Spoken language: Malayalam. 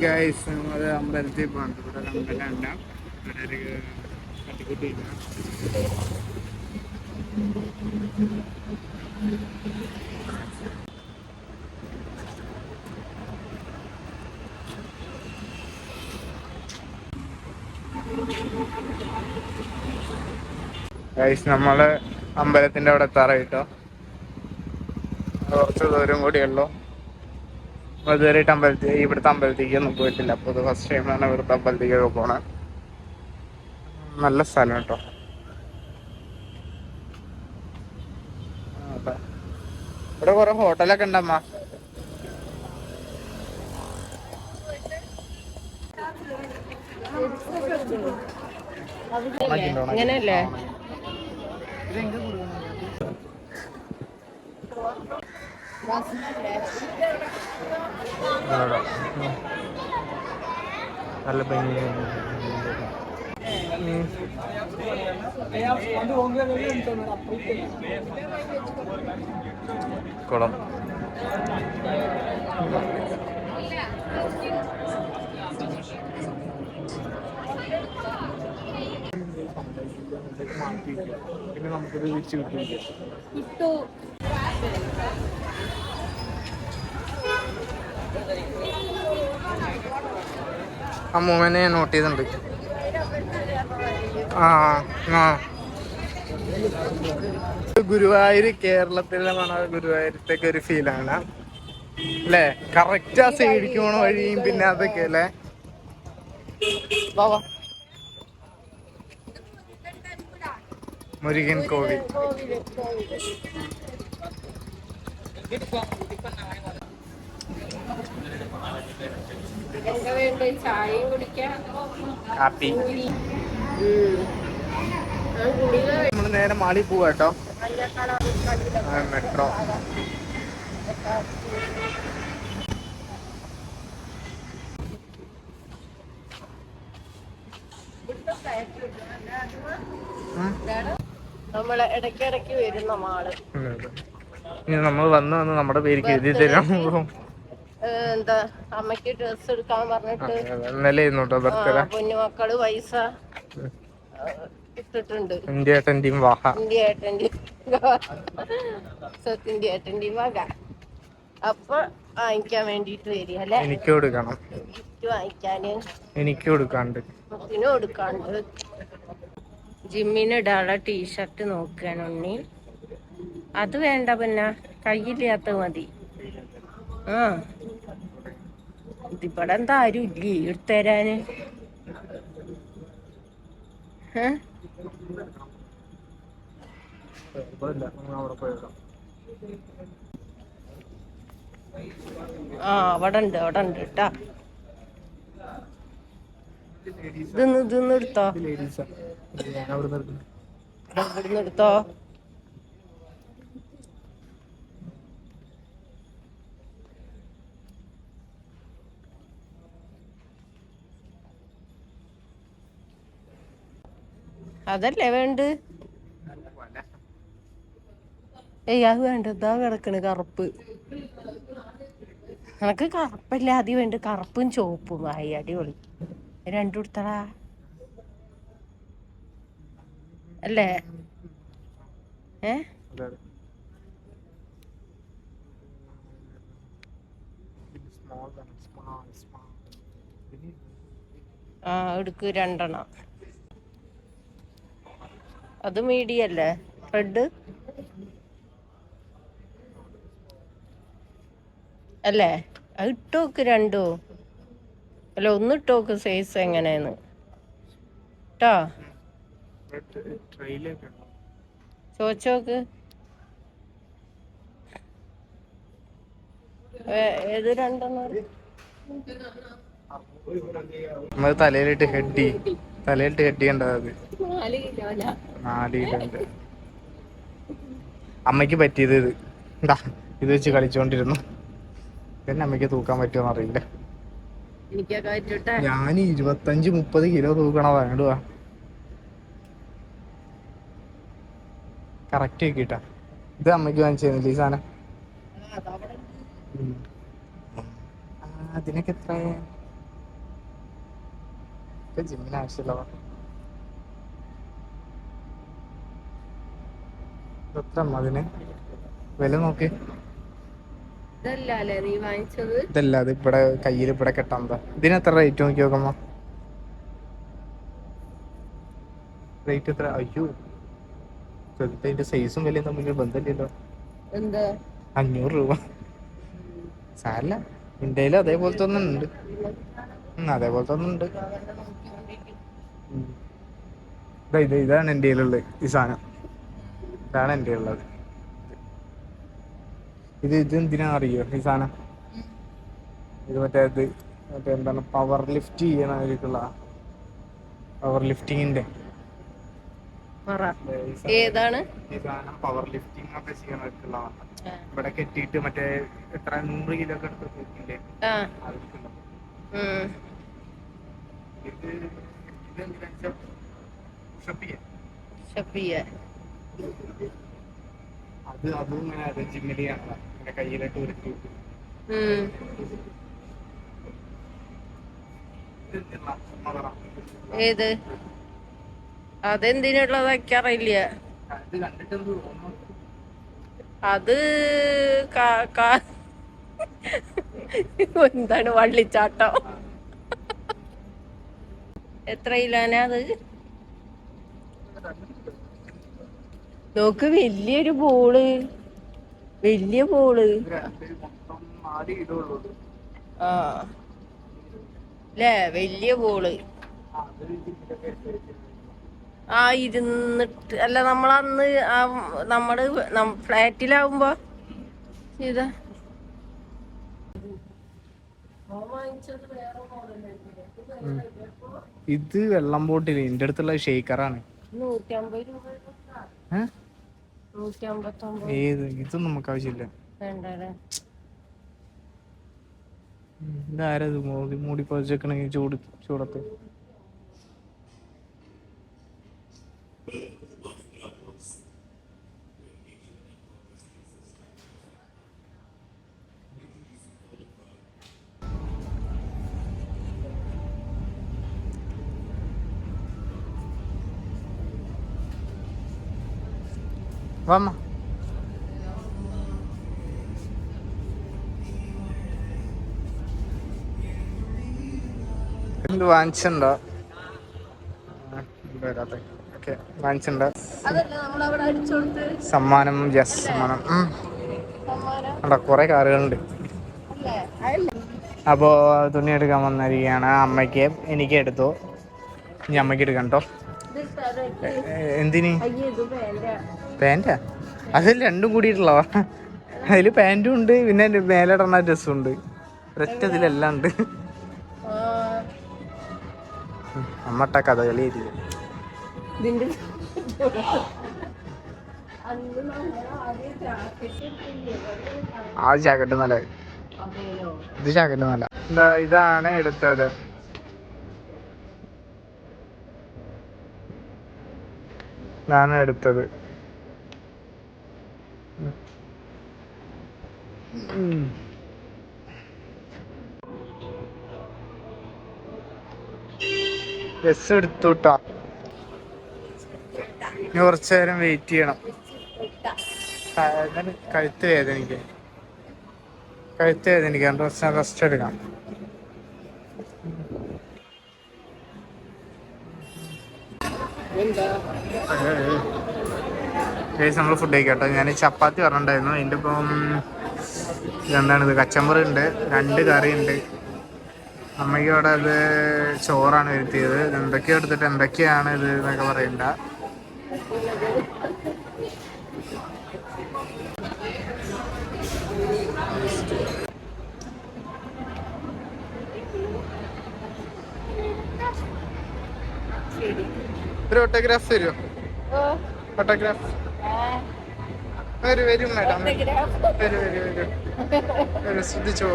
ഗൈസ് നമ്മൾ അമ്പലത്തിൽ പോകണം. ഇവിടെ ഒരു അമ്പലമുണ്ട്, ഇവിടെ ഒരു കട്ടിക്കുട്ടിയില്ല. ഗൈസ് നമ്മള് അമ്പലത്തിന്റെ അവിടെ എത്താറായിട്ടോ. കുറച്ച് ദൂരം കൂടിയുള്ളൂ. ഇതുവരെയായിട്ട് ഇവിടുത്തെ അമ്പലത്തേക്ക് ഒന്നും പോയിട്ടില്ല. അപ്പോൾ ഇത് ഫസ്റ്റ് ടൈമാണ് ഇവിടുത്തെ അമ്പലത്തേക്കൊക്കെ പോണേ. നല്ല സ്ഥലം കേട്ടോ. ഇവിടെ കുറെ ഹോട്ടലൊക്കെ ഉണ്ടമ്മ. അങ്ങനെയല്ലേ? നല്ല ഭംഗി കുളം. പിന്നെ നമുക്കിത് തിരിച്ചു കിട്ടും. ആ മൂവനെ ഞാൻ നോട്ട് ചെയ്തിട്ടുണ്ട്. ഗുരുവായൂർ കേരളത്തിലെ ഗുരുവായൂരത്തേക്ക് ഒരു ഫീലാണ് അല്ലേ? കറക്റ്റ് ആ സൈഡിക്ക് പോണ വഴിയും പിന്നെ അതൊക്കെ അല്ലേ? മുരുകൻ കോവിൽ. ചായയും കുടിക്കാം, കാപ്പി. നമ്മള് നേരെ മാളി പോവാ കേട്ടോ. മെട്രോ. നമ്മള് ഇടയ്ക്കിടയ്ക്ക് വരുന്ന മാള്. നമ്മൾ വന്ന് നമ്മുടെ പേർക്ക് എഴുതി തരാൻ പോകും. എന്താ അമ്മയ്ക്ക് ഡ്രസ് എടുക്കാൻ പറഞ്ഞിട്ട് കുഞ്ഞുമക്കള് പൈസ ഇട്ടിട്ടുണ്ട്. ഇന്ത്യ ഏട്ടൻ്റെയും വക. അപ്പൊ വാങ്ങിക്കാൻ വേണ്ടിട്ട് വരിക അല്ലെ? എനിക്ക് കൊടുക്കണം. വാങ്ങിക്കാന് എനിക്ക് കൊടുക്കാണ്ട് കൊടുക്കാണ്ട്. ജിമ്മിന് ഇടാനുള്ള ടീഷർട്ട് നോക്കുകയാണ് ഉണ്ണി. അത് വേണ്ട, പിന്നെ കയ്യില്ലാത്ത മതി. ഇതിപ്പടെ എന്താ ആരും ഇല്ലേ എടുത്തരാന്? അവിടെ ഉണ്ട് കേട്ടാ. ഇതൊന്ന് എടുത്തോ, ഇവിടുന്ന് എടുത്തോ. അതല്ലേ വേണ്ട? അത് വേണ്ട. ഇതാ കിടക്കണ് കറുപ്പ്. എനക്ക് കറുപ്പല്ല ആദ്യം വേണ്ട, കറുപ്പും ചുവപ്പും. ആയി അടിപൊളി. രണ്ടും എടുത്തടാ അല്ലേ? എടുക്ക് രണ്ടെണ്ണം. അത് മീഡിയല്ലേ? റെഡ് അല്ലേ? അത് ഇട്ടോക്ക് രണ്ടോ. അല്ല, ഒന്ന് ഇട്ടോക്ക് സൈസ് എങ്ങനെയാന്ന് ട്ടോ. ചോദിച്ചോക്ക് ഏത് രണ്ടെണ്ണം. തലയിലിട്ട് ഹെഡി കണ്ടത് 4 കിലോ. അമ്മയ്ക്ക് പറ്റിയത് ഇത് വെച്ച് കളിച്ചോണ്ടിരുന്നു. പിന്നെ അമ്മയ്ക്ക് തൂക്കാൻ പറ്റുമോന്ന് അറിയില്ല. ഞാൻ 25-30 കിലോ തൂക്കണ വേണ്ടുവാ. കറക്റ്റ് ആക്കിട്ടാ. ഇത് അമ്മയ്ക്ക് വാങ്ങിച്ചിരുന്നില്ല ഈ സാധനം. ഉം. അതിനൊക്കെ എത്ര ജിമ്മിന് ആവശ്യമില്ല. എത്ര അതിന് വില നോക്കി? ഇതല്ലേ നീ വാങ്ങിച്ചത്? ഇതല്ല, അത് ഇവിടെ കയ്യിൽ ഇവിടെ കെട്ടാൻ. ഇതിന് എത്ര റേറ്റ് നോക്കി നോക്കുമ്പോ? റേറ്റ് എത്ര? അയ്യോ, അതിന്റെ സൈസും വിലയും തമ്മിൽ ബന്ധമില്ലല്ലോ. എന്താ 500 രൂപ? സാരല്ല, ഇന്ത്യയിൽ അതേപോലത്തെ ഒന്നുണ്ട്. അതേപോലത്തെ ഒന്നുണ്ട്. ഇതാണ് എൻ്റെ കയ്യിലുള്ളത്. ഈ സാധനം ഇതാണ് എൻ്റെ ഉള്ളത്. ഇത് എന്തിനാ അറിയോ ഈ സാധനം? ഇത് മറ്റേ എന്താണ്, പവർ ലിഫ്റ്റ് ചെയ്യണ പവർ ലിഫ്റ്റിങ്ങിന്റെ ഏതാണ് ഈ സാധനം. പവർ ലിഫ്റ്റിംഗ് ഒക്കെ ചെയ്യണവർക്കുള്ളതാണ്. ഇവിടെ കെട്ടിയിട്ട് മറ്റേ എത്ര 100 കിലോ ഒക്കെ എടുത്തില്ലേ, അവർക്കുള്ള. അതും ഇങ്ങനെ ജിമ്മിലാണ് ഇങ്ങനെ കയ്യിലിട്ട് ഉരുട്ടി. ഏത്? അതെന്തിനുള്ളതൊക്കെ അറിയില്ല. അത് എന്താണ് വള്ളിച്ചാട്ടം? എത്ര കിലോനാ അത്? നോക്ക്, വലിയൊരു ബോള്. വലിയ ബോള്. ആ അല്ലേ, വലിയ ബോള്. ഇരുന്നിട്ട് അല്ല, നമ്മളന്ന് നമ്മള് ഫ്ലാറ്റിലാവുമ്പോ ചെയ്ത. ഇത് വെള്ളം ബോട്ടില്. എന്റെ അടുത്തുള്ള ഷേക്കറാണ്. 150 രൂപ. ഏത്? ഇതൊന്നും നമുക്ക് ആവശ്യമില്ല. ഇതാരത് മൂടി പൊതിച്ചേക്കണ ചൂടത്ത്? വാമ്മ. എന്ത് വാങ്ങിച്ചിട്ടുണ്ടോ? വാങ്ങിച്ചിട്ടുണ്ടോ സമ്മാനം? യെസ്, സമ്മാനം. കുറെ കാറുകളുണ്ട്. അപ്പോൾ തുണി എടുക്കാൻ വന്നിരിക്കുകയാണ്. അമ്മയ്ക്ക് എനിക്ക് എടുത്തു. ഇനി അമ്മയ്ക്ക് എടുക്കാം കേട്ടോ. എന്തിന്? പാൻറ്റാ? അതിൽ രണ്ടും കൂടിയിട്ടുള്ളോ? അതിൽ പാൻറ്റും ഉണ്ട്, പിന്നെ മേലിടണ ഡ്രസ്സും ഉണ്ട്. ഒരൊറ്റ ഇതിലെല്ലാം ഉണ്ട്. അമ്മട്ട കഥകളിയായിരിക്കും. ആ ജാക്കറ്റ് നല്ല. ഇത് ജാക്കറ്റ് നല്ല. ഇതാണ് എടുത്തത്. ഇതാണ് എടുത്തത്. ഡ്രസ് എടുത്തുട്ടാ. ഇനി കുറച്ചു നേരം വെയിറ്റ് ചെയ്യണം. കഴുത്ത് വേദനിക്കാൻ കുറച്ച് നേരം റെസ്റ്റ് എടുക്കാം. നമ്മൾ ഫുഡ് കഴിക്കട്ടോ. ഞാൻ ചപ്പാത്തി പറഞ്ഞിട്ടുണ്ടായിരുന്നു. അതിൻ്റെ ഇപ്പം എന്താണിത്, കച്ചമ്പറ് ഉണ്ട്, 2 കറി ഉണ്ട്. അമ്മയ്ക്ക് അവിടെ അത് ചോറാണ് വരുത്തിയത്. എന്തൊക്കെയോ എടുത്തിട്ട് എന്തൊക്കെയാണ് ഇത് എന്നൊക്കെ പറയണ്ട. ഒരു ഓട്ടോഗ്രാഫ് തരുമോ? ഓട്ടോഗ്രാഫ് വരും മാഡം. വരും ശ്രദ്ധിച്ചോ.